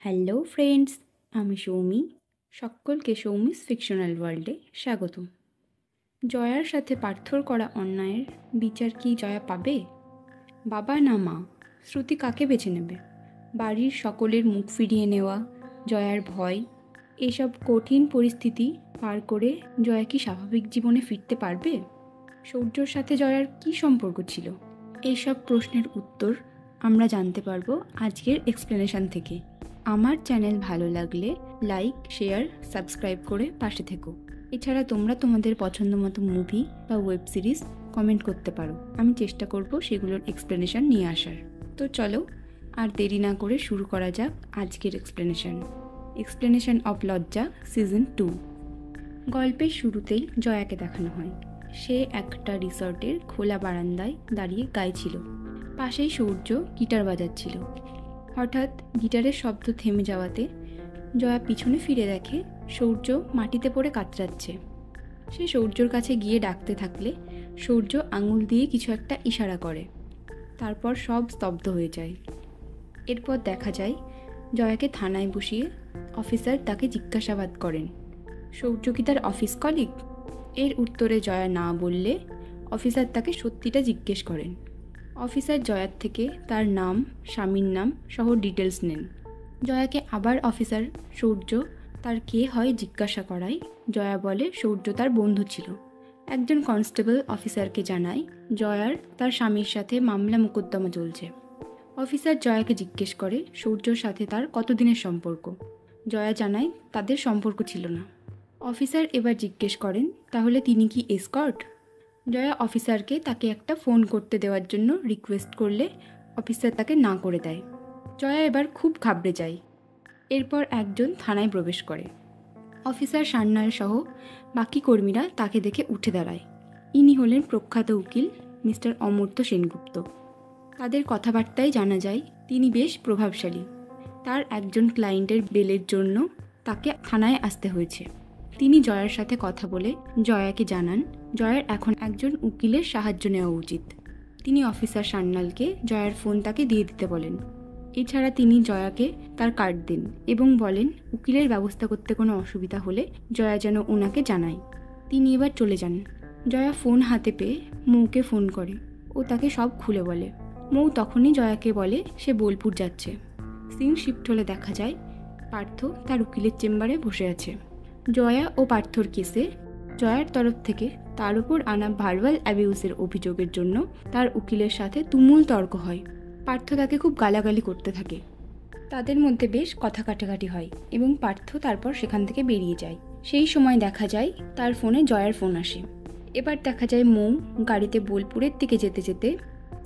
Hello friends, আমি সৌমি। সকলকে Soumi's fictional ওয়ার্ল্ডে স্বাগত। জয়ার সাথে পার্থর করা অন্যায়ের বিচার কি জয়া পাবে? বাবা না মা, শ্রুতি কাকে বেছে নেবে? বাড়ির সকলের মুখ ফিরিয়ে নেওয়া, জয়ার ভয়, এসব কঠিন পরিস্থিতি পার করে জয়া কি স্বাভাবিক জীবনে ফিরতে পারবে? সূর্যর সাথে জয়ার কী সম্পর্ক ছিল? এইসব প্রশ্নের উত্তর আমরা জানতে পারবো আজকের এক্সপ্লেনেশন থেকে। আমার চ্যানেল ভালো লাগলে লাইক, শেয়ার, সাবস্ক্রাইব করে পাশে থেকো। এছাড়া তোমরা তোমাদের পছন্দ মতো মুভি বা ওয়েব সিরিজ কমেন্ট করতে পারো। আমি চেষ্টা করব সেগুলোর এক্সপ্লেনেশন নিয়ে আসার। তো চলো আর দেরি না করে শুরু করা যাক আজকের এক্সপ্লেনেশন অফ লজ্জা সিজন 2। গল্পের শুরুতেই জয়াকে দেখানো হয়। সে একটা রিসর্টের খোলা বারান্দায় দাঁড়িয়ে গাইছিল। পাশেই সূর্য গিটার বাজাচ্ছিল। হঠাৎ গিটারের শব্দ থেমে যাওয়াতে জয়া পিছনে ফিরে দেখে সূর্য মাটিতে পড়ে কাতরাচ্ছে। সে সূর্যর কাছে গিয়ে ডাকতে থাকলে সূর্য আঙুল দিয়ে কিছু একটা ইশারা করে। তারপর সব স্তব্ধ হয়ে যায়। এরপর দেখা যায় জয়াকে থানায় বসিয়ে অফিসার তাকে জিজ্ঞাসাবাদ করেন, সূর্য কি তার অফিস কলিগ? এর উত্তরে জয়া না বললে অফিসার তাকে সত্যিটা জিজ্ঞেস করেন। অফিসার জয়ার থেকে তার নাম, স্বামীর নাম সহ ডিটেলস নেন। জয়াকে আবার অফিসার সূর্য তার কে হয় জিজ্ঞাসা করায় জয়া বলে সূর্য তার বন্ধু ছিল। একজন কনস্টেবল অফিসারকে জানায় জয়ার তার স্বামীর সাথে মামলা মোকদ্দমা চলছে। অফিসার জয়াকে জিজ্ঞেস করে সূর্যর সাথে তার কতদিনের সম্পর্ক। জয়া জানায় তাদের সম্পর্ক ছিল না। অফিসার এবার জিজ্ঞেস করেন তাহলে তিনি কি এসকর্ট? জয়া অফিসারকে তাকে একটা ফোন করতে দেওয়ার জন্য রিকোয়েস্ট করলে অফিসার তাকে না করে দেয়। জয়া এবার খুব ঘাবড়ে যায়। এরপর একজন থানায় প্রবেশ করে। অফিসার সান্যাল সহ বাকি কর্মীরা তাকে দেখে উঠে দাঁড়ায়। ইনি হলেন প্রখ্যাত উকিল মিস্টার অমর্ত্য সেনগুপ্ত। তাদের কথাবার্তায় জানা যায় তিনি বেশ প্রভাবশালী। তার একজন ক্লায়েন্টের বেলের জন্য তাকে থানায় আসতে হয়েছে। তিনি জয়ার সাথে কথা বলে জয়াকে জানান জয়ার এখন একজন উকিলের সাহায্য নেওয়া উচিত। তিনি অফিসার সান্যালকে জয়ার ফোন তাকে দিয়ে দিতে বলেন। এছাড়া তিনি জয়াকে তার কার্ড দেন এবং বলেন উকিলের ব্যবস্থা করতে কোনো অসুবিধা হলে জয়া যেন ওনাকে জানায়। তিনি এবার চলে যান। জয়া ফোন হাতে পেয়ে মৌকে ফোন করে ও তাকে সব খুলে বলে। মৌ তখনই জয়াকে বলে সে বোলপুর যাচ্ছে। সিন শিফট হলে দেখা যায় পার্থ তার উকিলের চেম্বারে বসে আছে। জয়া ও পার্থর কেসে জয়ার তরফ থেকে তার উপর আনা ভার্বাল অ্যাবিউজের অভিযোগের জন্য তার উকিলের সাথে তুমুল তর্ক হয়। পার্থ তাকে খুব গালাগালি করতে থাকে। তাদের মধ্যে বেশ কথা কাটাকাটি হয় এবং পার্থ তারপর সেখান থেকে বেরিয়ে যায়। সেই সময় দেখা যায় তার ফোনে জয়ার ফোন আসে। এবার দেখা যায় মৌ গাড়িতে বোলপুরের দিকে যেতে যেতে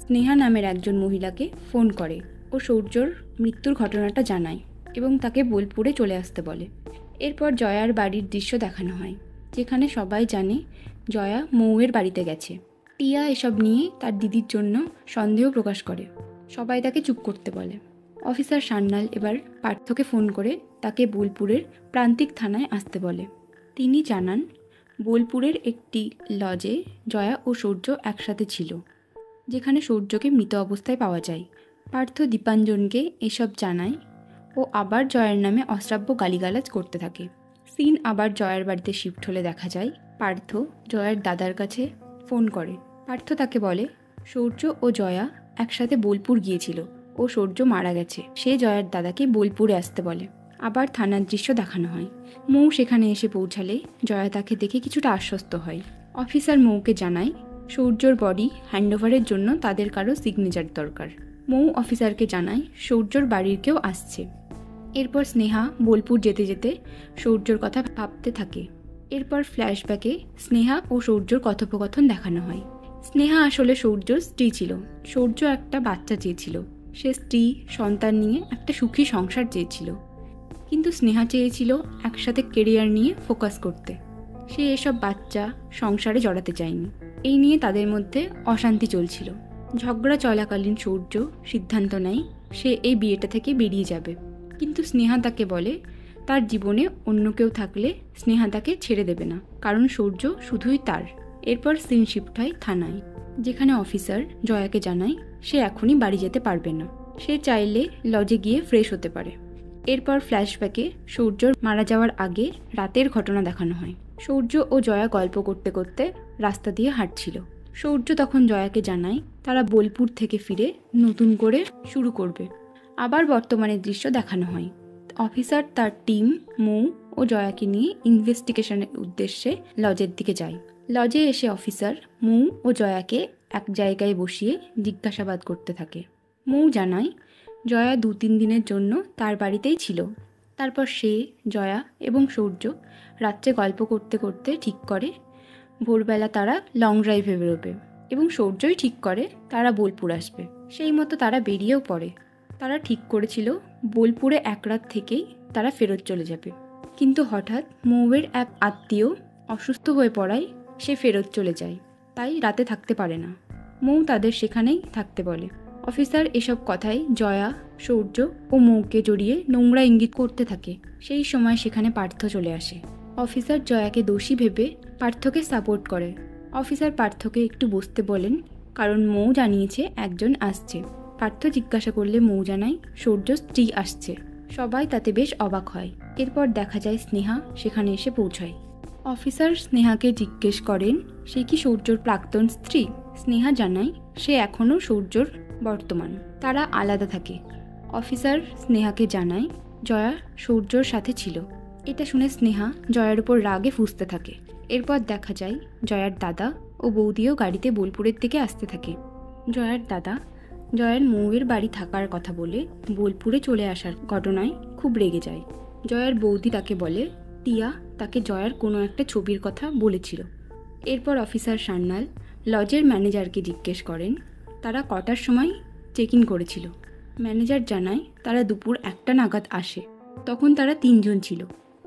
স্নেহা নামের একজন মহিলাকে ফোন করে ও সূর্যর মৃত্যুর ঘটনাটা জানায় এবং তাকে বোলপুরে চলে আসতে বলে। এরপর জয়ার বাড়ির দৃশ্য দেখানো হয়, যেখানে সবাই জানে জয়া মৌয়ের বাড়িতে গেছে। টিয়া এসব নিয়ে তার দিদির জন্য সন্দেহ প্রকাশ করে। সবাই তাকে চুপ করতে বলে। অফিসার সান্যাল এবার পার্থকে ফোন করে তাকে বোলপুরের প্রান্তিক থানায় আসতে বলে। তিনি জানান বোলপুরের একটি লজে জয়া ও সূর্য একসাথে ছিল, যেখানে সূর্যকে মৃত অবস্থায় পাওয়া যায়। পার্থ দীপাঞ্জনকে এসব জানায় ও আবার জয়ার নামে অশ্রাব্য গালিগালাজ করতে থাকে। সিন আবার জয়ার বাড়িতে শিফট হলে দেখা যায় পার্থ জয়ার দাদার কাছে ফোন করে। পার্থ তাকে বলে সূর্য ও জয়া একসাথে বোলপুর গিয়েছিল ও সূর্য মারা গেছে। সে জয়ার দাদাকে বোলপুরে আসতে বলে। আবার থানার দৃশ্য দেখানো হয়। মৌ সেখানে এসে পৌঁছালে জয়া তাকে দেখে কিছুটা আশ্বস্ত হয়। অফিসার মৌকে জানায় সূর্যর বডি হ্যান্ডওভারের জন্য তাদের কারো সিগনেচার দরকার। মৌ অফিসারকে জানায় সূর্যর বাড়ির কেউ আসছে। এরপর স্নেহা বোলপুর যেতে যেতে সূর্যর কথা ভাবতে থাকে। এরপর ফ্ল্যাশব্যাকে স্নেহা ও সূর্যর কথোপকথন দেখানো হয়। স্নেহা আসলে সূর্যর স্ত্রী ছিল। সূর্য একটা বাচ্চা চেয়েছিল। সে স্ত্রী সন্তান নিয়ে একটা সুখী সংসার চেয়েছিল, কিন্তু স্নেহা চেয়েছিল একসাথে কেরিয়ার নিয়ে ফোকাস করতে। সে এসব বাচ্চা সংসারে জড়াতে চায়নি। এই নিয়ে তাদের মধ্যে অশান্তি চলছিল। ঝগড়া চলাকালীন সূর্য সিদ্ধান্ত নেয় সে এই বিয়েটা থেকে বেরিয়ে যাবে, কিন্তু স্নেহা তাকে বলে তার জীবনে অন্য কেউ থাকলে স্নেহা তাকে ছেড়ে দেবে না, কারণ সূর্য শুধুই তার। এরপর সিন শিফট হয় থানায়, যেখানে অফিসার জয়াকে জানায় সে এখনই বাড়ি যেতে পারবে না। সে চাইলে লজে গিয়ে ফ্রেশ হতে পারে। এরপর ফ্ল্যাশব্যাকে সূর্যর মারা যাওয়ার আগে রাতের ঘটনা দেখানো হয়। সূর্য ও জয়া গল্প করতে করতে রাস্তা দিয়ে হাঁটছিল। সূর্য তখন জয়াকে জানায় তারা বোলপুর থেকে ফিরে নতুন করে শুরু করবে। আবার বর্তমানের দৃশ্য দেখানো হয়। অফিসার তার টিম মৌ ও জয়াকে নিয়ে ইনভেস্টিগেশনের উদ্দেশ্যে লজের দিকে যায়। লজে এসে অফিসার মৌ ও জয়াকে এক জায়গায় বসিয়ে জিজ্ঞাসাবাদ করতে থাকে। মৌ জানায় জয়া 2-3 দিনের জন্য তার বাড়িতেই ছিল। তারপর সে, জয়া এবং সূর্য রাত্রে গল্প করতে করতে ঠিক করে ভোরবেলা তারা লং ড্রাইভে বেরোবে এবং সূর্যই ঠিক করে তারা বোলপুর আসবে। সেই মতো তারা বেরিয়েও পড়ে। তারা ঠিক করেছিল বোলপুরে এক রাত থেকেই তারা ফেরত চলে যাবে। কিন্তু হঠাৎ মৌয়ের এক আত্মীয় অসুস্থ হয়ে পড়ায় সে ফেরত চলে যায়, তাই রাতে থাকতে পারে না। মৌ তাদের সেখানেই থাকতে বলে। অফিসার এসব কথায় জয়া, সূর্য ও মৌকে জড়িয়ে নোংরা ইঙ্গিত করতে থাকে। সেই সময় সেখানে পার্থ চলে আসে। অফিসার জয়াকে দোষী ভেবে পার্থকে সাপোর্ট করে। অফিসার পার্থকে একটু বসতে বলেন, কারণ মৌ জানিয়েছে একজন আসছে। পার্থ জিজ্ঞাসা করলে মৌ জানায় সূর্য স্ত্রী আসছে। সবাই তাতে বেশ অবাক হয়। এরপর দেখা যায় স্নেহা সেখানে এসে পৌঁছায়। অফিসার স্নেহাকে জিজ্ঞেস করেন সে কি সূর্যর প্রাক্তন স্ত্রী। স্নেহা জানায় সে এখনও সূর্যর বর্তমান, তারা আলাদা থাকে। অফিসার স্নেহাকে জানায় জয়া সূর্যর সাথে ছিল। এটা শুনে স্নেহা জয়ার উপর রাগে ফুঁসতে থাকে। এরপর দেখা যায় জয়ার দাদা ও বৌদিও গাড়িতে বোলপুরের দিকে আসতে থাকে। জয়ার দাদা জয়ার মৌয়ের বাড়ি থাকার কথা বলে বোলপুরে চলে আসার ঘটনায় খুব রেগে যায়। জয়ার বৌদি তাকে বলে টিয়া তাকে জয়ার কোনো একটা ছবির কথা বলেছিল। এরপর অফিসার সান্যাল লজের ম্যানেজারকে জিজ্ঞেস করেন তারা কটার সময় চেক ইন করেছিল। ম্যানেজার জানায় তারা দুপুর 1টা নাগাদ আসে। তখন তারা 3 জন ছিল।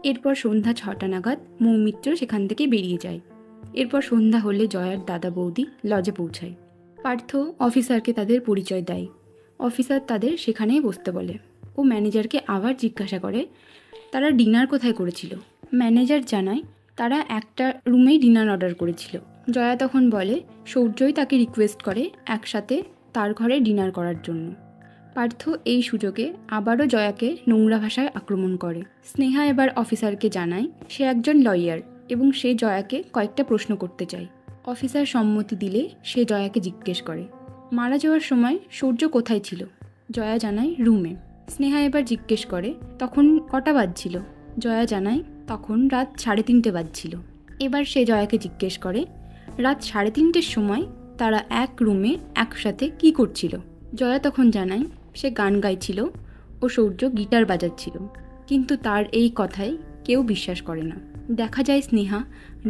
এরপর সন্ধ্যা 6টা নাগাদ মৌমিত্র সেখান থেকে বেরিয়ে যায়। এরপর সন্ধ্যা হলে জয়ার দাদা বৌদি লজে পৌঁছায়। পার্থ অফিসারকে তাদের পরিচয় দেয়। অফিসার তাদের সেখানেই বসতে বলে ও ম্যানেজারকে আবার জিজ্ঞাসা করে তারা ডিনার কোথায় করেছিল। ম্যানেজার জানায় তারা একটা রুমেই ডিনার অর্ডার করেছিল। জয়া তখন বলে সূর্যই তাকে রিকোয়েস্ট করে একসাথে তার ঘরে ডিনার করার জন্য। পার্থ এই সুযোগে আবারও জয়াকে নোংরা ভাষায় আক্রমণ করে। স্নেহা এবার অফিসারকে জানায় সে একজন লয়ার এবং সে জয়াকে কয়েকটা প্রশ্ন করতে চায়। অফিসার সম্মতি দিলে সে জয়াকে জিজ্ঞেস করে মারা যাওয়ার সময় সূর্য কোথায় ছিল। জয়া জানায় রুমে। স্নেহা এবার জিজ্ঞেস করে তখন কটা বাজছিল। জয়া জানায় তখন রাত 3:30 বাজছিল। এবার সে জয়াকে জিজ্ঞেস করে রাত 3:30টার সময় তারা এক রুমে একসাথে কি করছিল। জয়া তখন জানায় সে গান গাইছিল ও সূর্য গিটার বাজাচ্ছিল। কিন্তু তার এই কথায় কেউ বিশ্বাস করে না। দেখা যায় স্নেহা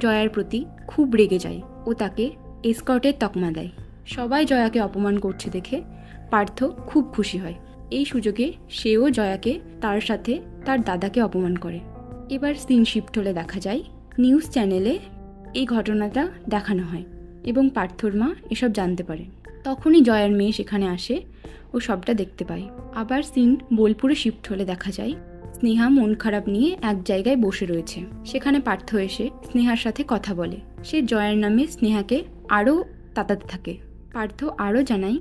জয়ার প্রতি খুব রেগে যায় ও তাকে এসকর্টের তকমা দেয়। সবাই জয়াকে অপমান করছে দেখে পার্থ খুব খুশি হয়। এই সুযোগে সেও জয়াকে তার সাথে তার দাদাকে অপমান করে। এবার সিন শিফট হলে দেখা যায় নিউজ চ্যানেলে এই ঘটনাটা দেখানো হয় এবং পার্থর মা এসব জানতে পারে। তখনই জয়ার মেয়ে সেখানে আসে ও সবটা দেখতে পায়। আবার সিন বোলপুরে শিফট হলে দেখা যায় স্নেহা মন খারাপ নিয়ে এক জায়গায় বসে রয়েছে। সেখানে পার্থ এসে স্নেহার সাথে কথা বলে। সে জয়ার নামে স্নেহাকে আরও তাতাতে থাকে। পার্থ আরও জানায়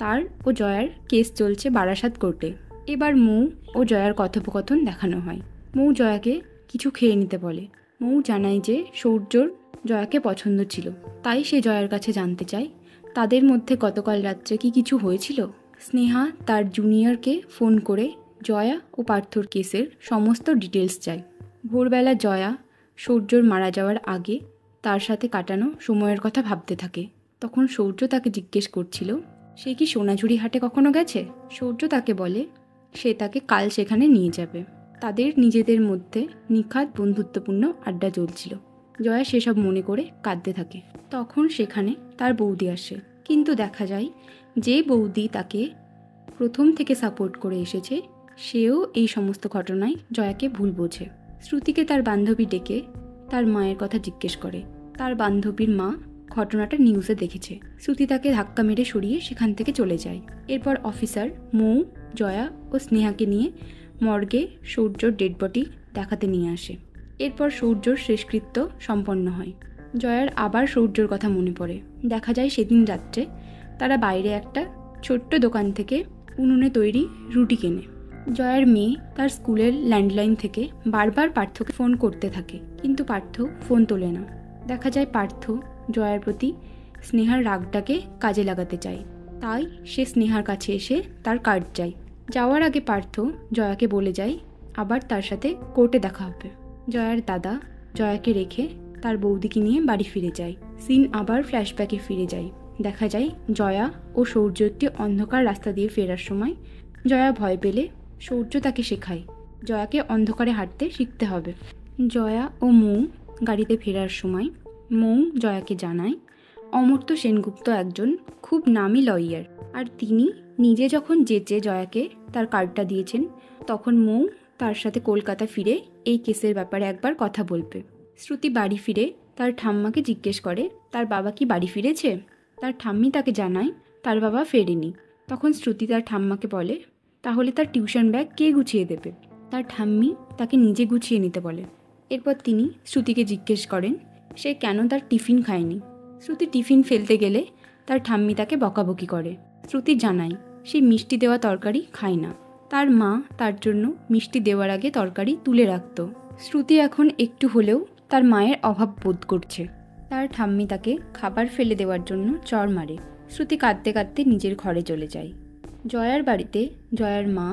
তার ও জয়ার কেস চলছে বারাসাত কোর্টে। এবার মৌ ও জয়ার কথোপকথন দেখানো হয়। মৌ জয়াকে কিছু খেয়ে নিতে বলে। মৌ জানায় যে সূর্যর জয়াকে পছন্দ ছিল, তাই সে জয়ার কাছে জানতে চায় তাদের মধ্যে গতকাল রাত্রে কি কিছু হয়েছিল। স্নেহা তার জুনিয়রকে ফোন করে জয়া ও পার্থর কেসের সমস্ত ডিটেলস চায়। ভোরবেলা জয়া সূর্যর মারা যাওয়ার আগে তার সাথে কাটানো সময়ের কথা ভাবতে থাকে। তখন সূর্য তাকে জিজ্ঞেস করছিল সে কি সোনাঝুরি হাটে কখনো গেছে। সূর্য তাকে বলে সে তাকে কাল সেখানে নিয়ে যাবে। তাদের নিজেদের মধ্যে নিখাত বন্ধুত্বপূর্ণ আড্ডা চলছিল। জয়া সেসব মনে করে কাঁদতে থাকে। তখন সেখানে তার বৌদি আসে। কিন্তু দেখা যায় যে বৌদি তাকে প্রথম থেকে সাপোর্ট করে এসেছে সেও এই সমস্ত ঘটনায় জয়াকে ভুল বোঝে। শ্রুতিকে তার বান্ধবী ডেকে তার মায়ের কথা জিজ্ঞেস করে। তার বান্ধবীর মা ঘটনাটা নিউজে দেখেছে। শ্রুতি তাকে ধাক্কা মেরে সরিয়ে সেখান থেকে চলে যায়। এরপর অফিসার মৌ, জয়া ও স্নেহাকে নিয়ে মর্গে সূর্যর ডেড বডি দেখাতে নিয়ে আসে। এরপর সূর্যর শেষকৃত্য সম্পন্ন হয়। জয়ার আবার সূর্যর কথা মনে পড়ে। দেখা যায় সেদিন রাত্রে তারা বাইরে একটা ছোট্ট দোকান থেকে উনুনে তৈরি রুটি কেনে। জয়ার মেয়ে তার স্কুলের ল্যান্ডলাইন থেকে বারবার পার্থকে ফোন করতে থাকে, কিন্তু পার্থ ফোন তোলে না। দেখা যায় পার্থ জয়ার প্রতি স্নেহার রাগটাকে কাজে লাগাতে চায়, তাই সে স্নেহার কাছে এসে তার কার্ড চায়। যাওয়ার আগে পার্থ জয়াকে বলে যায় আবার তার সাথে কোর্টে দেখা হবে। জয়ার দাদা জয়াকে রেখে তার বৌদিকে নিয়ে বাড়ি ফিরে যায়। সিন আবার ফ্ল্যাশব্যাকে ফিরে যায়। দেখা যায় জয়া ও সূর্য একটি অন্ধকার রাস্তা দিয়ে ফেরার সময় জয়া ভয় পেলে সূর্য তাকে শেখায় জয়াকে অন্ধকারে হাঁটতে শিখতে হবে। জয়া ও মৌ গাড়িতে ফেরার সময় মৌ জয়াকে জানায় অমর্ত্য সেনগুপ্ত একজন খুব নামী লয়ার, আর তিনি নিজে যখন যেচে জয়াকে তার কার্ডটা দিয়েছেন, তখন মৌ তার সাথে কলকাতা ফিরে এই কেসের ব্যাপারে একবার কথা বলবে। শ্রুতি বাড়ি ফিরে তার ঠাম্মাকে জিজ্ঞেস করে তার বাবা কি বাড়ি ফিরেছে। তার ঠাম্মি তাকে জানায় তার বাবা ফেরেনি। তখন শ্রুতি তার ঠাম্মাকে বলে তাহলে তার টিউশন ব্যাগ কে গুছিয়ে দেবে। তার ঠাম্মি তাকে নিজে গুছিয়ে নিতে বলে। এরপর তিনি শ্রুতিকে জিজ্ঞেস করেন সে কেন তার টিফিন খায়নি। শ্রুতি টিফিন ফেলতে গেলে তার ঠাম্মি তাকে বকাবকি করে। শ্রুতি জানায় সে মিষ্টি দেওয়া তরকারি খায় না, তার মা তার জন্য মিষ্টি দেওয়ার আগে তরকারি তুলে রাখত। শ্রুতি এখন একটু হলেও তার মায়ের অভাব বোধ করছে। তার ঠাম্মি তাকে খাবার ফেলে দেওয়ার জন্য চড় মারে। শ্রুতি কাঁদতে কাঁদতে নিজের ঘরে চলে যায়। জয়ার বাড়িতে জয়ার মা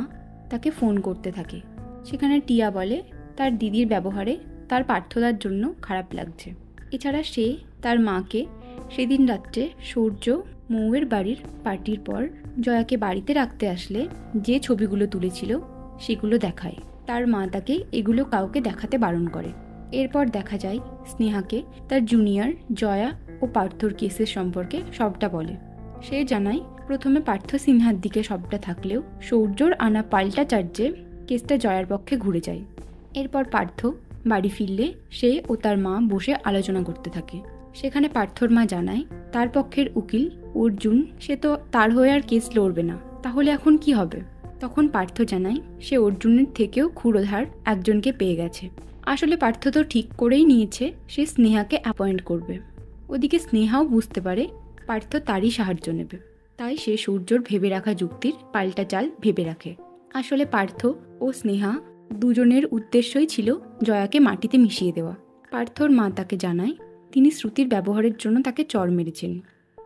তাকে ফোন করতে থাকে। সেখানে টিয়া বলে তার দিদির ব্যবহারে তার পার্থদার জন্য খারাপ লাগছে। এছাড়া সে তার মাকে সেদিন রাত্রে সূর্য মৌয়ের বাড়ির পার্টির পর জয়াকে বাড়িতে রাখতে আসলে যে ছবিগুলো তুলেছিল সেগুলো দেখায়। তার মা তাকে এগুলো কাউকে দেখাতে বারণ করে। এরপর দেখা যায় স্নেহাকে তার জুনিয়র জয়া ও পার্থর কেসের সম্পর্কে সবটা বলে। সে জানায় প্রথমে পার্থ সিনহার দিকে সবটা থাকলেও সূর্যর আনা পাল্টা চার্জে কেসটা জয়ার পক্ষে ঘুরে যায়। এরপর পার্থ বাড়ি ফিরলে সে ও তার মা বসে আলোচনা করতে থাকে। সেখানে পার্থর মা জানায় তার পক্ষের উকিল অর্জুন সে তো তার হয়ে আর কেস লড়বে না, তাহলে এখন কি হবে। তখন পার্থ জানায় সে অর্জুনের থেকেও ক্ষুরোধার একজনকে পেয়ে গেছে। আসলে পার্থ তো ঠিক করেই নিয়েছে সে স্নেহাকে অ্যাপয়েন্ট করবে। ওদিকে স্নেহাও বুঝতে পারে পার্থ তারই সাহায্য নেবে, তাই সে সূর্যর ভেবে রাখা যুক্তির পাল্টা চাল ভেবে রাখে। আসলে পার্থ ও স্নেহা দুজনের উদ্দেশ্যই ছিল জয়াকে মাটিতে মিশিয়ে দেওয়া। পার্থর মা তাকে জানায় তিনি শ্রুতির ব্যবহারের জন্য তাকে চড় মেরেছেন।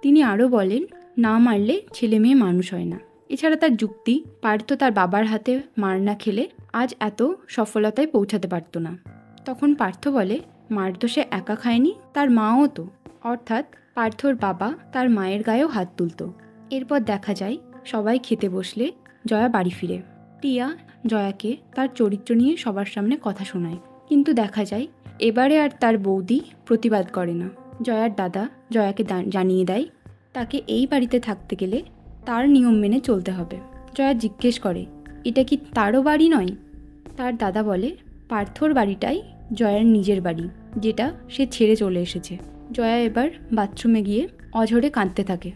তিনি আরও বলেন না মারলে ছেলে মেয়ে মানুষ হয় না। এছাড়া তার যুক্তি পার্থ তার বাবার হাতে মার না খেলে আজ এত সফলতায় পৌঁছাতে পারত না। তখন পার্থ বলে মার তো সে একা খায়নি, তার মাও তো, অর্থাৎ পার্থর বাবা তার মায়ের গায়েও হাত তুলত। এরপর দেখা যায় সবাই খেতে বসলে জয়া বাড়ি ফিরে। টিয়া জয়াকে তার চরিত্র নিয়ে সবার সামনে কথা শোনায়, কিন্তু দেখা যায় এবারে আর তার বৌদি প্রতিবাদ করে না। জয়ার দাদা জয়াকে জানিয়ে দেয় তাকে এই বাড়িতে থাকতে গেলে তার নিয়ম মেনে চলতে হবে। জয়া জিজ্ঞেস করে এটা কি তারও বাড়ি নয়। তার দাদা বলে পার্থর বাড়িটাই জয়ার নিজের বাড়ি, যেটা সে ছেড়ে চলে এসেছে। জয়া এবার বাথরুমে গিয়ে অঝরে কাঁদতে থাকে।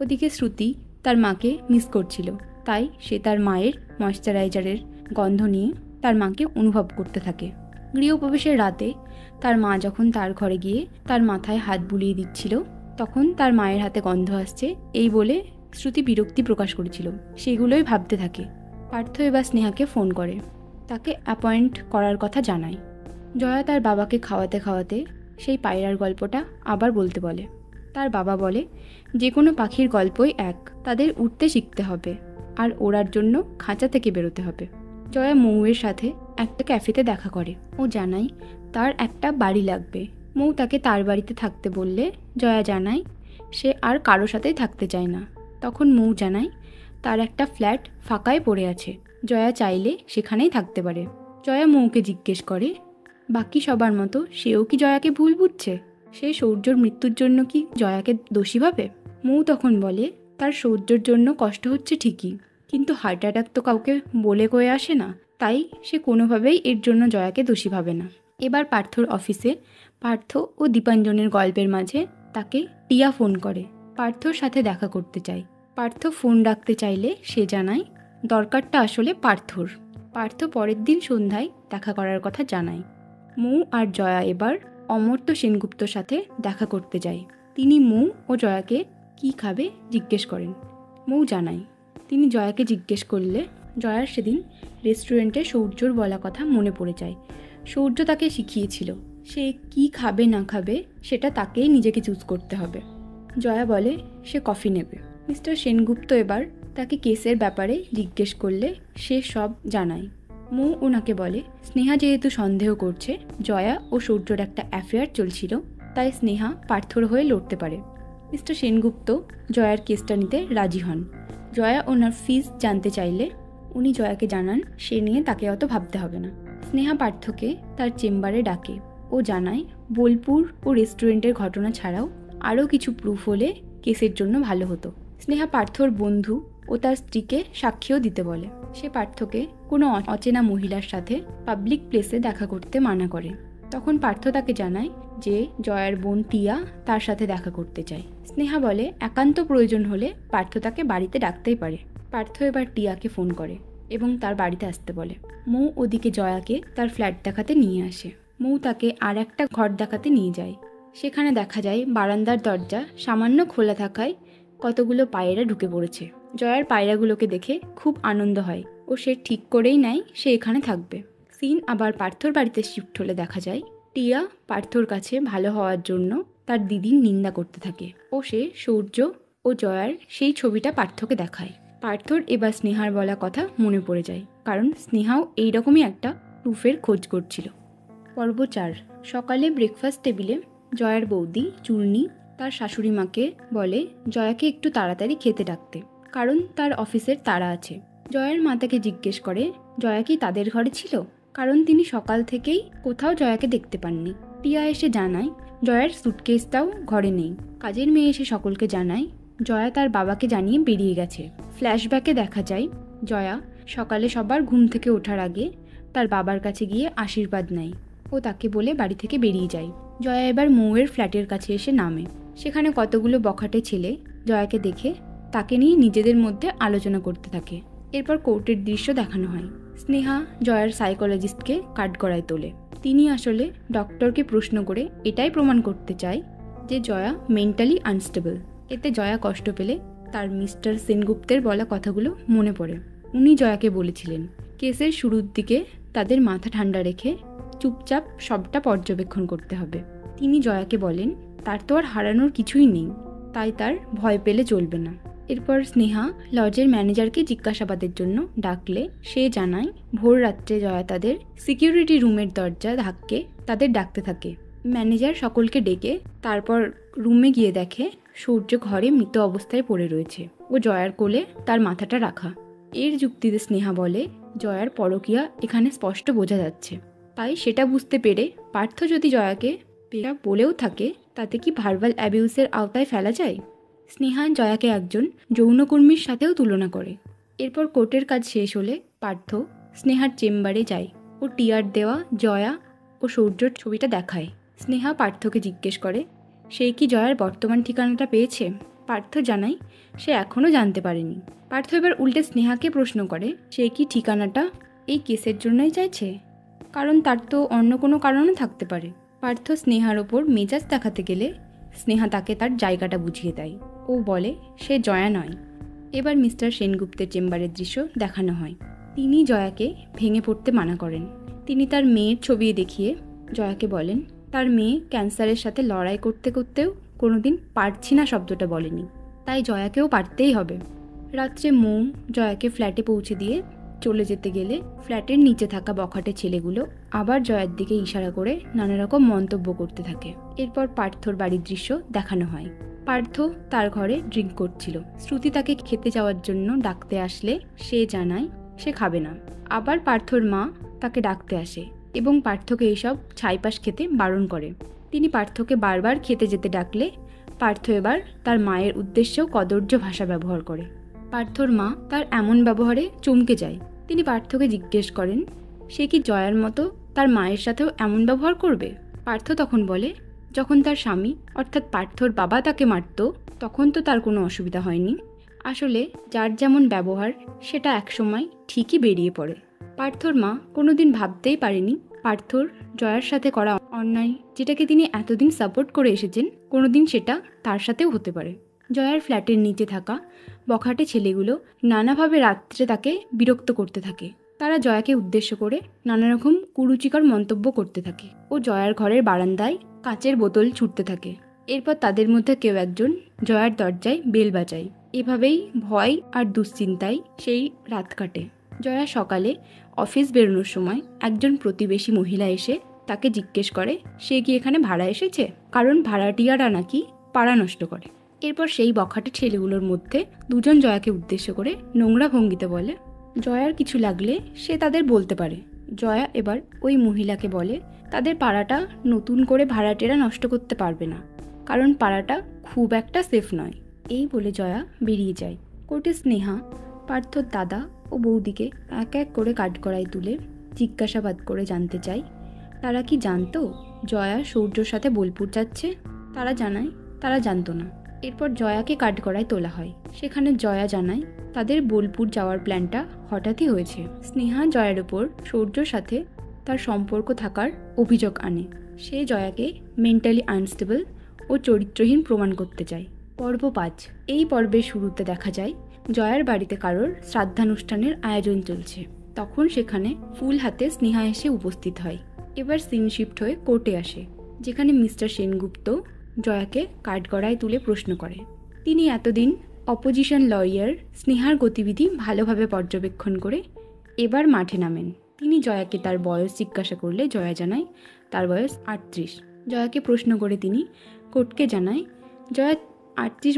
ওদিকে শ্রুতি তার মাকে মিস করছিল, তাই সে তার মায়ের ময়শ্চারাইজারের গন্ধ নিয়ে তার মাকে অনুভব করতে থাকে। গৃহপ্রবেশের রাতে তার মা যখন তার ঘরে গিয়ে তার মাথায় হাত বুলিয়ে দিচ্ছিল, তখন তার মায়ের হাতে গন্ধ আসছে এই বলে শ্রুতি বিরক্তি প্রকাশ করেছিল। সেগুলোই ভাবতে থাকে। পার্থ এবার স্নেহাকে ফোন করে, তাকে অ্যাপয়েন্ট করার কথা জানায়। জয়া তার বাবাকে খাওয়াতে খাওয়াতে সেই পায়রার গল্পটা আবার বলতে বলে। তার বাবা বলে যে কোনো পাখির গল্পই এক, তাদের উঠতে শিখতে হবে আর ওড়ার জন্য খাঁচা থেকে বেরোতে হবে। জয়া মৌয়ের সাথে একটা ক্যাফেতে দেখা করে। ও জানায় তার একটা বাড়ি লাগবে। মৌ তাকে তার বাড়িতে থাকতে বললে জয়া জানায় সে আর কারো সাথেই থাকতে চায় না। তখন মৌ জানায় তার একটা ফ্ল্যাট ফাঁকায় পড়ে আছে, জয়া চাইলে সেখানেই থাকতে পারে। জয়া মৌকে জিজ্ঞেস করে বাকি সবার মতো সেও কি জয়াকে ভুল বুঝছে? সে সূর্যর মৃত্যুর জন্য কি জয়াকে দোষী ভাবে? মৌ তখন বলে তার সূর্যর জন্য কষ্ট হচ্ছে ঠিকই, কিন্তু হার্ট অ্যাটাক তো কাউকে বলে কয়ে আসে না, তাই সে কোনোভাবেই এর জন্য জয়াকে দোষী ভাবে না। এবার পার্থর অফিসে পার্থ ও দীপাঞ্জনের গল্পের মাঝে তাকে টিয়া ফোন করে, পার্থর সাথে দেখা করতে চায়। পার্থ ফোন রাখতে চাইলে সে জানায় দরকারটা আসলে পার্থর। পার্থ পরের দিন সন্ধ্যায় দেখা করার কথা জানায়। মৌ আর জয়া এবার অমর্ত্য সেনগুপ্তর সাথে দেখা করতে যায়। তিনি মৌ ও জয়াকে কি খাবে জিজ্ঞেস করেন। মৌ জানায় তিনি জয়াকে জিজ্ঞেস করলে জয়ার সেদিন রেস্টুরেন্টে সূর্যর বলা কথা মনে পড়ে যায়। সূর্য তাকে শিখিয়েছিল সে কি খাবে না খাবে সেটা তাকেই নিজেকে চুজ করতে হবে। জয়া বলে সে কফি নেবে। মিস্টার সেনগুপ্ত এবার তাকে কেসের ব্যাপারে জিজ্ঞেস করলে সে সব জানায়। মৌ ওনাকে বলে স্নেহা যেহেতু সন্দেহ করছে জয়া ও সূর্যর একটা অ্যাফেয়ার চলছিল, তাই স্নেহা পার্থর হয়ে লড়তে পারে। মিস্টার সেনগুপ্ত জয়ার কেসটা নিতে রাজি হন। জয়া ওনার ফিস জানতে চাইলে উনি জয়াকে জানান সে নিয়ে তাকে অত ভাবতে হবে না। স্নেহা পার্থকে তার চেম্বারে ডাকে ও জানায় বোলপুর ও রেস্টুরেন্টের ঘটনা ছাড়াও আরও কিছু প্রুফ হলে কেসের জন্য ভালো হতো। স্নেহা পার্থর বন্ধু ও তার স্ত্রীকে সাক্ষীও দিতে বলে। সে পার্থকে কোনো অচেনা মহিলার সাথে পাবলিক প্লেসে দেখা করতে মানা করে। তখন পার্থ তাকে জানায় যে জয়ার বোন টিয়া তার সাথে দেখা করতে চায়। স্নেহা বলে একান্ত প্রয়োজন হলে পার্থ তাকে বাড়িতে ডাকতেই পারে। পার্থ এবার টিয়াকে ফোন করে এবং তার বাড়িতে আসতে বলে। মৌ ওদিকে জয়াকে তার ফ্ল্যাট দেখাতে নিয়ে আসে। মৌ তাকে আর একটা ঘর দেখাতে নিয়ে যায়। সেখানে দেখা যায় বারান্দার দরজা সামান্য খোলা থাকায় কতগুলো পায়রা ঢুকে পড়েছে। জয়ার পায়রাগুলোকে দেখে খুব আনন্দ হয় ও সে ঠিক করেই নেয় সে এখানে থাকবে। সিন আবার পার্থর বাড়িতে শিফট হলে দেখা যায় টিয়া পার্থর কাছে ভালো হওয়ার জন্য তার দিদির নিন্দা করতে থাকে ও সে সূর্য ও জয়ার সেই ছবিটা পার্থকে দেখায়। পার্থর এবার স্নেহার বলা কথা মনে পড়ে যায়, কারণ স্নেহাও এইরকমই একটা প্রুফের খোঁজ করছিল। পর্ব 4। সকালে ব্রেকফাস্ট টেবিলে জয়ার বৌদি চূর্ণী তার শাশুড়ি মাকে বলে জয়াকে একটু তাড়াতাড়ি খেতে ডাকতে, কারণ তার অফিসের তাড়া আছে। জয়ার মা তাকে জিজ্ঞেস করে জয়া কি তাদের ঘরে ছিল, কারণ তিনি সকাল থেকেই কোথাও জয়াকে দেখতে পাননি। টিয়া এসে জানায় জয়ার সুটকেসটাও ঘরে নেই। কাজের মেয়ে এসে সকলকে জানায় জয়া তার বাবাকে জানিয়ে বেরিয়ে গেছে। ফ্ল্যাশব্যাকে দেখা যায় জয়া সকালে সবার ঘুম থেকে ওঠার আগে তার বাবার কাছে গিয়ে আশীর্বাদ নেয় ও তাকে বলে বাড়ি থেকে বেরিয়ে যায়। জয়া এবার মৌয়ের ফ্ল্যাটের কাছে এসে নামে। সেখানে কতগুলো বখাটে ছেলে জয়াকে দেখে তাকে নিয়ে নিজেদের মধ্যে আলোচনা করতে থাকে। এরপর কোর্টের দৃশ্য দেখানো হয়। স্নেহা জয়ার সাইকোলজিস্টকে কাঠগড়ায় তোলে। তিনি আসলে ডক্টরকে প্রশ্ন করে এটাই প্রমাণ করতে চায় যে জয়া মেন্টালি আনস্টেবল। এতে জয়া কষ্ট পেলে তার মিস্টার সেনগুপ্তের বলা কথাগুলো মনে পড়ে। উনি জয়াকে বলেছিলেন কেসের শুরুর দিকে তাদের মাথা ঠান্ডা রেখে চুপচাপ সবটা পর্যবেক্ষণ করতে হবে। তিনি জয়াকে বলেন তার তো আর হারানোর কিছুই নেই, তাই তার ভয় পেলে চলবে না। এরপর স্নেহা লজের ম্যানেজারকে জিজ্ঞাসাবাদের জন্য ডাকলে সে জানায় ভোর রাত্রে জয়া তাদের সিকিউরিটি রুমের দরজা ধাক্কে তাদের ডাকতে থাকে। ম্যানেজার সকলকে ডেকে তারপর রুমে গিয়ে দেখে সূর্য ঘরে মৃত অবস্থায় পড়ে রয়েছে ও জয়ার কোলে তার মাথাটা রাখা। এর যুক্তিতে স্নেহা বলে জয়ার পরকীয়া এখানে স্পষ্ট বোঝা যাচ্ছে, তাই সেটা বুঝতে পেরে পার্থ যদি জয়াকে পেরা বলেও থাকে তাতে কি ভার্বাল অ্যাবিউসের আওতায় ফেলা যায়। স্নেহা জয়াকে একজন যৌনকর্মীর সাথেও তুলনা করে। এরপর কোর্টের কাজ শেষ হলে পার্থ স্নেহার চেম্বারে যায় ও টিয়ার দেওয়া জয়া ও সূর্যর ছবিটা দেখায়। স্নেহা পার্থকে জিজ্ঞেস করে সে কি জয়ার বর্তমান ঠিকানাটা পেয়েছে। পার্থ জানায় সে এখনও জানতে পারেনি। পার্থ এবার উল্টে স্নেহাকে প্রশ্ন করে সে কি ঠিকানাটা এই কেসের জন্যই চাইছে, কারণ তার তো অন্য কোনো কারণও থাকতে পারে। পার্থ স্নেহার ওপর মেজাজ দেখাতে গেলে স্নেহা তাকে তার জায়গাটা বুঝিয়ে দেয় ও বলে সে জয়া নয়। এবার মিস্টার সেনগুপ্তের চেম্বারের দৃশ্য দেখানো হয়। তিনি জয়াকে ভেঙে পড়তে মানা করেন। তিনি তার মেয়ের ছবি দেখিয়ে জয়াকে বলেন তার মেয়ে ক্যান্সারের সাথে লড়াই করতে করতেও কোনোদিন পারছি না শব্দটা বলেনি, তাই জয়াকেও পারতেই হবে। রাত্রে মৌ জয়াকে ফ্ল্যাটে পৌঁছে দিয়ে চলে যেতে গেলে ফ্ল্যাটের নিচে থাকা বখাটে ছেলেগুলো আবার জয়ার দিকে ইশারা করে নানা রকম মন্তব্য করতে থাকে। এরপর পার্থর বাড়ির দৃশ্য দেখানো হয়। পার্থ তার ঘরে ড্রিঙ্ক করছিল। শ্রুতি তাকে খেতে যাওয়ার জন্য ডাকতে আসলে সে জানায় সে খাবে না। আবার পার্থর মা তাকে ডাকতে আসে এবং পার্থকে এইসব ছাইপাশ খেতে বারণ করে। তিনি পার্থকে বারবার খেতে যেতে ডাকলে পার্থ এবার তার মায়ের উদ্দেশ্যেও কদর্য ভাষা ব্যবহার করে। পার্থর মা তার এমন ব্যবহারে চমকে যায়। তিনি পার্থকে জিজ্ঞেস করেন সে কি জয়ার মতো তার মায়ের সাথেও এমন ব্যবহার করবে। পার্থ তখন বলে যখন তার স্বামী অর্থাৎ পার্থর বাবা তাকে মারত তখন তো তার কোনো অসুবিধা হয়নি। আসলে যার যেমন ব্যবহার সেটা একসময় ঠিকই বেরিয়ে পড়ে। পার্থর মা কোনোদিন ভাবতেই পারেনি পার্থর জয়ার সাথে করা অন্যায়, যেটাকে তিনি এতদিন সাপোর্ট করে এসেছেন, কোনোদিন সেটা তার সাথেও হতে পারে। জয়ার ফ্ল্যাটের নিচে থাকা বখাটে ছেলেগুলো নানাভাবে রাত্রে তাকে বিরক্ত করতে থাকে। তারা জয়াকে উদ্দেশ্য করে নানা রকম কুরুচিকর মন্তব্য করতে থাকে ও জয়ার ঘরের বারান্দায় কাঁচের বোতল ছুটতে থাকে। এরপর তাদের মধ্যে কেউ একজন জয়ার দরজায় বেল বাজায়। এভাবেই ভয় আর দুশ্চিন্তায় সেই রাত কাটে। জয়া সকালে অফিস বেরোনোর সময় একজন প্রতিবেশী মহিলা এসে তাকে জিজ্ঞেস করে সে কি এখানে ভাড়া এসেছে, কারণ ভাড়াটিয়ারা নাকি পাড়া নষ্ট করে। এরপর সেই বখাটে ছেলেগুলোর মধ্যে দুজন জয়াকে উদ্দেশ্য করে নোংরা ভঙ্গিতে বলে জয়ার কিছু লাগলে সে তাদের বলতে পারে। জয়া এবার ওই মহিলাকে বলে তাদের পাড়াটা নতুন করে ভাড়াটেরা নষ্ট করতে পারবে না, কারণ পাড়াটা খুব একটা সেফ নয়। এই বলে জয়া বেরিয়ে যায়। কোর্টে স্নেহা পার্থর দাদা ও বৌদিকে এক এক করে কাঠগড়ায় তুলে জিজ্ঞাসাবাদ করে জানতে চায় তারা কি জানতো জয়া সূর্যর সাথে বোলপুর যাচ্ছে। তারা জানায় তারা জানতো না। এরপর জয়াকে কাঠগড়ায় তোলা হয়। সেখানে জয়া জানায় তাদের বোলপুর যাওয়ার প্ল্যানটা হঠাৎই হয়েছে। স্নেহা জয়ার উপর সূর্যর সাথে তার সম্পর্ক থাকার অভিযোগ আনে। সে জয়াকে মেন্টালি আনস্টেবল ও চরিত্রহীন প্রমাণ করতে চায়। পর্ব 5। এই পর্বের শুরুতে দেখা যায় জয়ার বাড়িতে কারোর শ্রাদ্ধানুষ্ঠানের আয়োজন চলছে। তখন সেখানে ফুল হাতে স্নেহা এসে উপস্থিত হয়। এবার সিন শিফট হয়ে কোর্টে আসে, যেখানে মিস্টার সেনগুপ্ত জয়াকে কাঠগড়ায় তুলে প্রশ্ন করে। তিনি এতদিন অপোজিশন লয়ার স্নেহার গতিবিধি ভালোভাবে পর্যবেক্ষণ করে এবার মাঠে নামেন। তিনি জয়াকে তার বয়স জিজ্ঞাসা করলে জয়া জানায় তার বয়স 38। জয়াকে প্রশ্ন করে তিনি কোর্টকে জানায় জয়া 38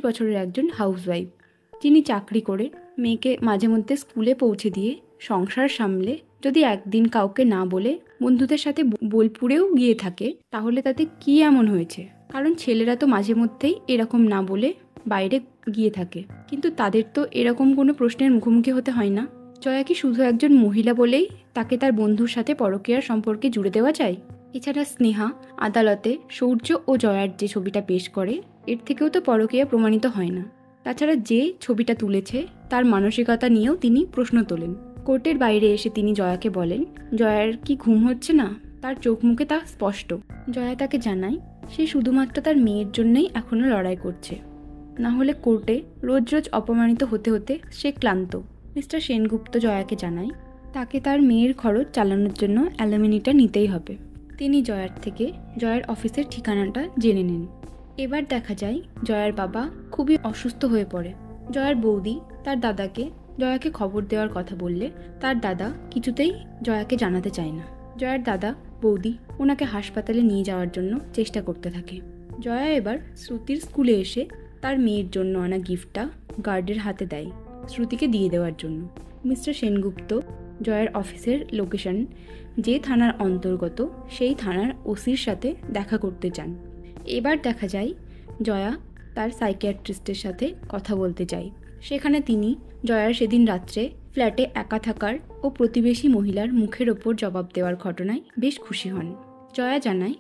বছরের একজন হাউসওয়াইফ, যিনি চাকরি করে মেয়েকে মাঝে মধ্যে স্কুলে পৌঁছে দিয়ে সংসার সামলে যদি একদিন কাউকে না বলে বন্ধুদের সাথে বোলপুরেও গিয়ে থাকে, তাহলে তাতে কি এমন হয়েছে? কারণ ছেলেরা তো মাঝে মধ্যেই এরকম না বলে বাইরে গিয়ে থাকে, কিন্তু তাদের তো এরকম কোনো প্রশ্নের মুখোমুখি হতে হয় না। জয়া কি শুধু একজন মহিলা বলেই তাকে তার বন্ধুর সাথে পরকীয়ার সম্পর্কে জুড়ে দেওয়া যায়? এছাড়া স্নেহা আদালতে সূর্য ও জয়ার যে ছবিটা পেশ করে, এর থেকেও তো পরকীয়া প্রমাণিত হয় না। তাছাড়া যে ছবিটা তুলেছে তার মানসিকতা নিয়েও তিনি প্রশ্ন তোলেন। কোর্টের বাইরে এসে তিনি জয়াকে বলেন জয়ার কি ঘুম হচ্ছে না। তার চোখ মুখে তা স্পষ্ট। জয়া তাকে জানায় সে শুধুমাত্র তার মেয়ের জন্যই এখনও লড়াই করছে, না হলে কোর্টে রোজ রোজ অপমানিত হতে হতে সে ক্লান্ত। মিস্টার সেনগুপ্ত জয়াকে জানায় তাকে তার মেয়ের খরচ চালানোর জন্য অ্যালুমিনিটা নিতেই হবে। তিনি জয়ার থেকে জয়ার অফিসের ঠিকানাটা জেনে নেন। এবার দেখা যায় জয়ার বাবা খুবই অসুস্থ হয়ে পড়ে। জয়ার বৌদি তার দাদাকে জয়াকে খবর দেওয়ার কথা বললে তার দাদা কিছুতেই জয়াকে জানাতে চায় না। জয়ার দাদা বৌদি ওনাকে হাসপাতালে নিয়ে যাওয়ার জন্য চেষ্টা করতে থাকে। জয়া এবার শ্রুতির স্কুলে এসে তার মেয়ের জন্য আনা গিফটটা গার্ডের হাতে দেয় শ্রুতিকে দিয়ে দেওয়ার জন্য। মিস্টার সেনগুপ্ত জয়ার অফিসের লোকেশন যে থানার অন্তর্গত সেই থানার ওসির সাথে দেখা করতে চান। এবার দেখা যায় জয়া তার সাইকিয়াট্রিস্টের সাথে কথা বলতে চায়। সেখানে তিনি জয়ার সেদিন রাত্রে ফ্ল্যাটে একা থাকার ও প্রতিবেশী মহিলার মুখের ওপর জবাব দেওয়ার ঘটনায় বেশ খুশি হন। জয়া জানায়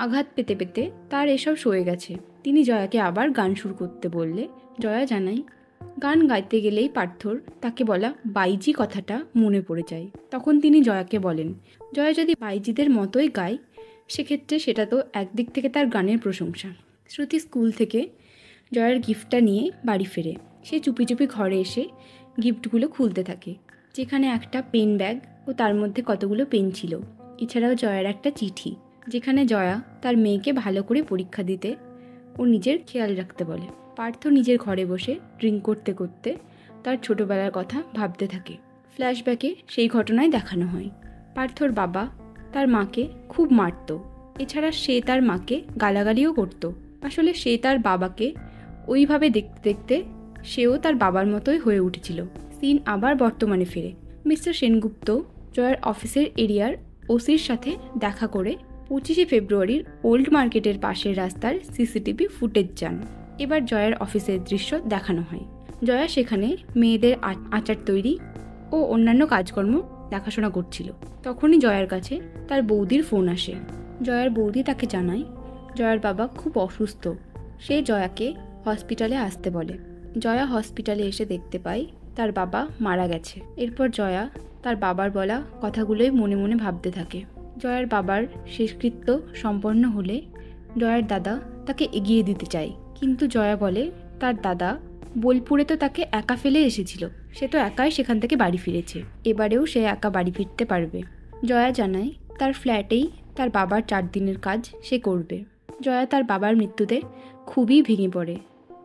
আঘাত পেতে পেতে তার এসব সয়ে গেছে। তিনি জয়াকে আবার গান শুরু করতে বললে জয়া জানায় গান গাইতে গেলেই পার্থর তাকে বলা বাইজি কথাটা মনে পড়ে যায়। তখন তিনি জয়াকে বলেন জয়া যদি বাইজিদের মতোই গায় সেক্ষেত্রে সেটা তো একদিক থেকে তার গানের প্রশংসা। শ্রুতি স্কুল থেকে জয়ার গিফটটা নিয়ে বাড়ি ফেরে। সে চুপি চুপি ঘরে এসে গিফটগুলো খুলতে থাকে, যেখানে একটা পেন ব্যাগ ও তার মধ্যে কতগুলো পেন ছিল। এছাড়াও জয়ার একটা চিঠি, যেখানে জয়া তার মেয়েকে ভালো করে পরীক্ষা দিতে ও নিজের খেয়াল রাখতে বলে। পার্থ নিজের ঘরে বসে ড্রিঙ্ক করতে করতে তার ছোটোবেলার কথা ভাবতে থাকে। ফ্ল্যাশব্যাকে সেই ঘটনায় দেখানো হয় পার্থর বাবা তার মাকে খুব মারত। এছাড়া সে তার মাকে গালাগালিও করত। আসলে সে তার বাবাকে ওইভাবে দেখতে দেখতে সেও তার বাবার মতোই হয়ে উঠেছিল। সিন আবার বর্তমানে ফিরে। মিস্টার সেনগুপ্ত জয়ার অফিসের এরিয়ার ওসির সাথে দেখা করে 25শে ফেব্রুয়ারির ওল্ড মার্কেটের পাশের রাস্তার সিসিটিভি ফুটেজ যান। এবার জয়ার অফিসের দৃশ্য দেখানো হয়। জয়া সেখানে মেয়েদের আচার তৈরি ও অন্যান্য কাজকর্ম দেখাশোনা করছিল। তখনই জয়ার কাছে তার বৌদির ফোন আসে। জয়ার বৌদি তাকে জানায় জয়ার বাবা খুব অসুস্থ, সে জয়াকে হসপিটালে আসতে বলে। জয়া হসপিটালে এসে দেখতে পায় তার বাবা মারা গেছে। এরপর জয়া তার বাবার বলা কথাগুলোই মনে মনে ভাবতে থাকে। জয়ার বাবার শেষকৃত্য সম্পন্ন হলে জয়ার দাদা তাকে এগিয়ে দিতে চায়, কিন্তু জয়া বলে তার দাদা বোলপুরে তো তাকে একা ফেলে এসেছিল, সে তো একাই সেখান থেকে বাড়ি ফিরেছে, এবারেও সে একা বাড়ি ফিরতে পারবে। জয়া জানায় তার ফ্ল্যাটেই তার বাবার 4 দিনের কাজ সে করবে। জয়া তার বাবার মৃত্যুতে খুবই ভেঙে পড়ে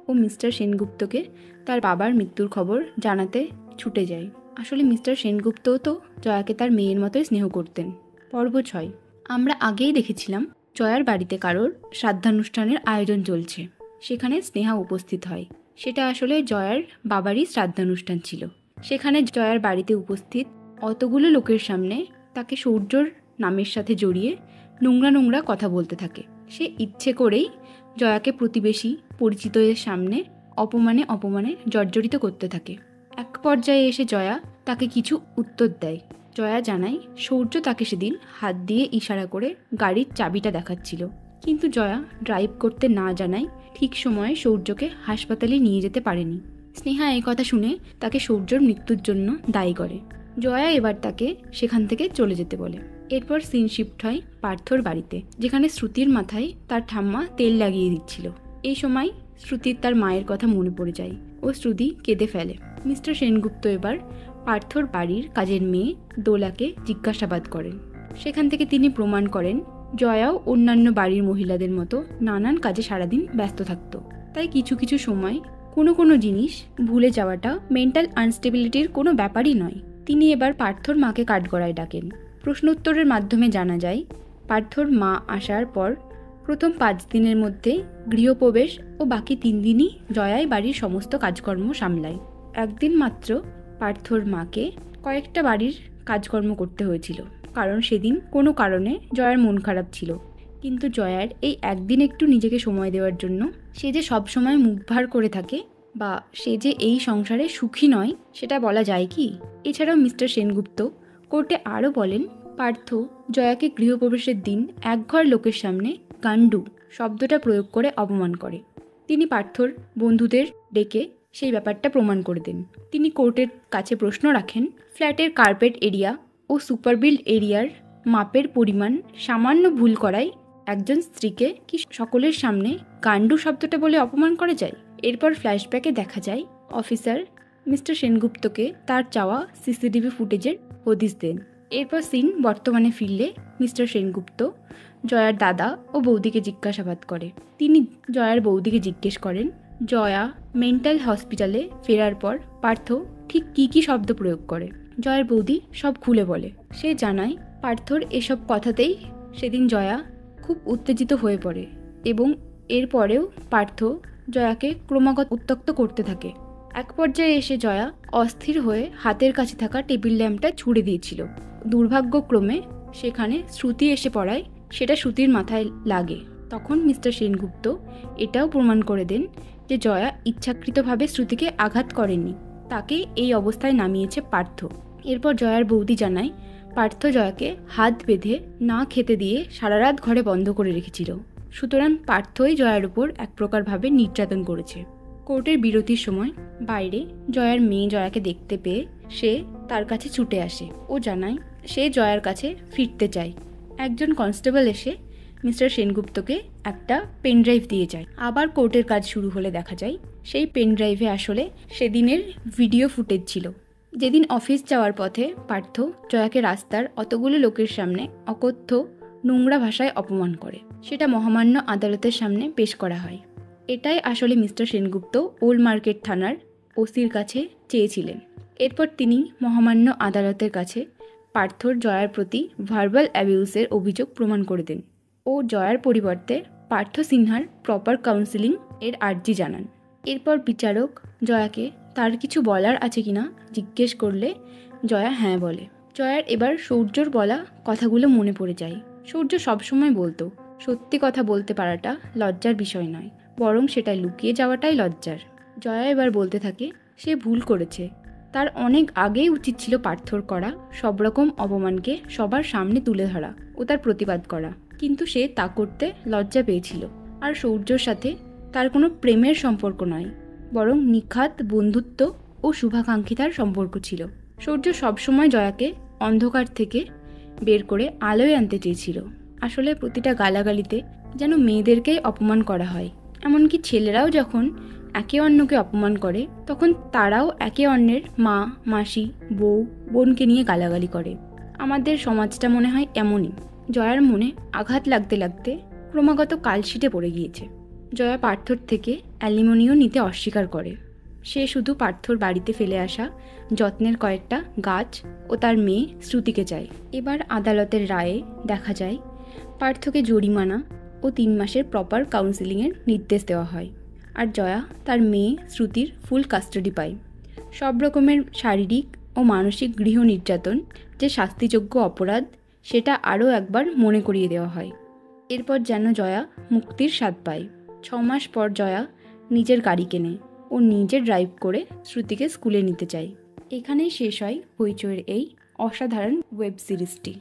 ও মিস্টার সেনগুপ্তকে তার বাবার মৃত্যুর খবর জানাতে ছুটে যায়। আসলে মিস্টার সেনগুপ্তও তো জয়াকে তার মেয়ের মতোই স্নেহ করতেন। পর্ব 6। আমরা আগেই দেখেছিলাম জয়ার বাড়িতে কারোর শ্রাদ্ধানুষ্ঠানের আয়োজন চলছে, সেখানে স্নেহা উপস্থিত হয়। সেটা আসলে জয়ার বাবারই শ্রাদ্ধানুষ্ঠান ছিল। সেখানে জয়ার বাড়িতে উপস্থিত অতগুলো লোকের সামনে তাকে সূর্যর নামের সাথে জড়িয়ে নোংরা নোংরা কথা বলতে থাকে। সে ইচ্ছে করেই জয়াকে প্রতিবেশী পরিচিতদের সামনে অপমানে অপমানে জর্জরিত করতে থাকে। এক পর্যায়ে এসে জয়া তাকে কিছু উত্তর দেয়। জয়া জানায় সূর্য তাকে সেদিন হাত দিয়ে ইশারা করে গাড়ির চাবিটা দেখাচ্ছিল, কিন্তু জয়া ড্রাইভ করতে না জানায় ঠিক সময়ে সূর্যকে হাসপাতালে নিয়ে যেতে পারেনি। স্নেহা এই কথা শুনে তাকে সূর্যর মৃত্যুর জন্য দায়ী করে। জয়া এবার তাকে সেখান থেকে চলে যেতে বলে। এরপর সিন শিফট হয় পার্থর বাড়িতে, যেখানে শ্রুতির মাথায় তার ঠাম্মা তেল লাগিয়ে দিচ্ছিল। এই সময় শ্রুতির তার মায়ের কথা মনে পড়ে যায় ও শ্রুতি কেঁদে ফেলে। মিস্টার সেনগুপ্ত এবার পার্থর বাড়ির কাজের মেয়ে দোলাকে জিজ্ঞাসাবাদ করেন। সেখান থেকে তিনি প্রমাণ করেন জয়াও অন্যান্য বাড়ির মহিলাদের মতো নানান কাজে সারাদিন ব্যস্ত থাকত। তাই কিছু কিছু সময় কোনো জিনিস ভুলে যাওয়াটা মেন্টাল আনস্টেবিলিটির কোনো ব্যাপারই নয়। তিনি এবার পার্থর মাকে কাঠগড়ায় ডাকেন। প্রশ্নোত্তরের মাধ্যমে জানা যায় পার্থর মা আসার পর প্রথম 5 দিনের মধ্যে গৃহপ্রবেশ ও বাকি 3 দিনই জয়াই বাড়ির সমস্ত কাজকর্ম সামলায়। একদিন মাত্র পার্থর মাকে কয়েকটা বাড়ির কাজকর্ম করতে হয়েছিল, কারণ সেদিন কোনো কারণে জয়ার মন খারাপ ছিল। কিন্তু জয়ার এই একদিন একটু নিজেকে সময় দেওয়ার জন্য সে যে সবসময় মুখ ভার করে থাকে বা সে যে এই সংসারে সুখী নয় সেটা বলা যায় কি? এছাড়াও মিস্টার সেনগুপ্ত কোর্টে আরও বলেন পার্থ জয়াকে গৃহপ্রবেশের দিন একঘর লোকের সামনে গান্ডু শব্দটা প্রয়োগ করে অপমান করে। তিনি পার্থর বন্ধুদের ডেকে সেই ব্যাপারটা প্রমাণ করে দেন। তিনি কোর্টের কাছে প্রশ্ন রাখেন ফ্ল্যাটের কার্পেট এরিয়া ও সুপারবিল্ড এরিয়ার মাপের পরিমাণ সামান্য ভুল করায় একজন স্ত্রীকে কি সকলের সামনে গান্ডু শব্দটা বলে অপমান করা যায়? এরপর ফ্ল্যাশব্যাকে দেখা যায় অফিসার মিস্টার সেনগুপ্তকে তার চাওয়া সিসিটিভি ফুটেজের হদিশ দেন। এরপর সিন বর্তমানে ফিরলে মিস্টার সেনগুপ্ত জয়ার দাদা ও বৌদিকে জিজ্ঞাসাবাদ করে। তিনি জয়ার বৌদিকে জিজ্ঞেস করেন জয়া মেন্টাল হসপিটালে ফেরার পর পার্থ ঠিক কী শব্দ প্রয়োগ করে। জয়ার বৌদি সব খুলে বলে। সে জানায় পার্থর এসব কথাতেই সেদিন জয়া খুব উত্তেজিত হয়ে পড়ে এবং এরপরেও পার্থ জয়াকে ক্রমাগত উত্ত্যক্ত করতে থাকে। এক পর্যায়ে এসে জয়া অস্থির হয়ে হাতের কাছে থাকা টেবিল ল্যাম্পটা ছুঁড়ে দিয়েছিল। দুর্ভাগ্যক্রমে সেখানে শ্রুতি এসে পড়ায় সেটা শ্রুতির মাথায় লাগে। তখন মিস্টার সেনগুপ্ত এটাও প্রমাণ করে দেন যে জয়া ইচ্ছাকৃতভাবে শ্রুতিকে আঘাত করেনি, তাকে এই অবস্থায় নামিয়েছে পার্থ। এরপর জয়ার বৌদি জানায় পার্থ জয়াকে হাত বেঁধে না খেতে দিয়ে সারা রাত ঘরে বন্ধ করে রেখেছিল, সুতরাং পার্থই জয়ার উপর এক প্রকারভাবে নির্যাতন করেছে। কোর্টের বিরতির সময় বাইরে জয়ার মেয়ে জয়াকে দেখতে পেয়ে সে তার কাছে ছুটে আসে ও জানায় সে জয়ার কাছে ফিরতে চায়। একজন কনস্টেবল এসে মিস্টার সেনগুপ্তকে একটা পেন ড্রাইভ দিয়ে যায়। আবার কোর্টের কাজ শুরু হলে দেখা যায় সেই পেন ড্রাইভে আসলে সেদিনের ভিডিও ফুটেজ ছিল, যেদিন অফিস যাওয়ার পথে পার্থ জয়াকে রাস্তার অতগুলো লোকের সামনে অকথ্য নোংরা ভাষায় অপমান করে। সেটা মহামান্য আদালতের সামনে পেশ করা হয়। এটাই আসলে মিস্টার সেনগুপ্ত ওল্ড মার্কেট থানার ওসির কাছে চেয়েছিলেন। এরপর তিনি মহামান্য আদালতের কাছে পার্থর জয়ার প্রতি ভার্বাল অ্যাবিউসের অভিযোগ প্রমাণ করে দেন ও জয়ার পরিবর্তে পার্থ সিনহার প্রপার কাউন্সিলিং এর আর্জি জানান। এরপর বিচারক জয়াকে তার কিছু বলার আছে কিনা জিজ্ঞেস করলে জয়া হ্যাঁ বলে। জয়ার এবার সূর্যর বলা কথাগুলো মনে পড়ে যায়। সূর্য সবসময় বলতো সত্যি কথা বলতে পারাটা লজ্জার বিষয় নয়, বরং সেটা লুকিয়ে যাওয়াটাই লজ্জার। জয়া এবার বলতে থাকে সে ভুল করেছে, তার অনেক আগেই উচিত ছিল পার্থর করা সব রকম অপমানকে সবার সামনে তুলে ধরা ও তার প্রতিবাদ করা, কিন্তু সে তা করতে লজ্জা পেয়েছিল। আর সূর্যর সাথে তার কোনো প্রেমের সম্পর্ক নয়, বরং নিখাত বন্ধুত্ব ও শুভাকাঙ্ক্ষিতার সম্পর্ক ছিল। সূর্য সবসময় জয়াকে অন্ধকার থেকে বের করে আলোয় আনতে চেয়েছিল। আসলে প্রতিটা গালাগালিতে যেন মেয়েদেরকেই অপমান করা হয়, এমনকি ছেলেরাও যখন একে অন্যকে অপমান করে তখন তারাও একে অন্যের মা, মাসি, বউ, বোনকে নিয়ে গালাগালি করে। আমাদের সমাজটা মনে হয় এমনই। জয়ার মনে আঘাত লাগতে লাগতে ক্রমাগত কালশিটে পড়ে গিয়েছে। জয়া পার্থর থেকে অ্যালিমনিও নিতে অস্বীকার করে। সে শুধু পার্থর বাড়িতে ফেলে আসা যত্নের কয়েকটা গাছ ও তার মেয়ে শ্রুতিকে চায়। এবার আদালতের রায়ে দেখা যায় পার্থকে জরিমানা ও 3 মাসের প্রপার কাউন্সেলিংয়ের নির্দেশ দেওয়া হয়, আর জয়া তার মেয়ে শ্রুতির ফুল কাস্টাডি পায়। সব রকমের শারীরিক ও মানসিক গৃহ নির্যাতন যে শাস্তিযোগ্য অপরাধ সেটা আরও একবার মনে করিয়ে দেওয়া হয়। এরপর যেন জয়া মুক্তির স্বাদ পায়। 6 মাস পর জয়া নিজের গাড়ি কেনে ও নিজে ড্রাইভ করে শ্রুতিকে স্কুলে নিতে চায়। এখানেই শেষ হয় হইচইয়ের এই অসাধারণ ওয়েব সিরিজটি।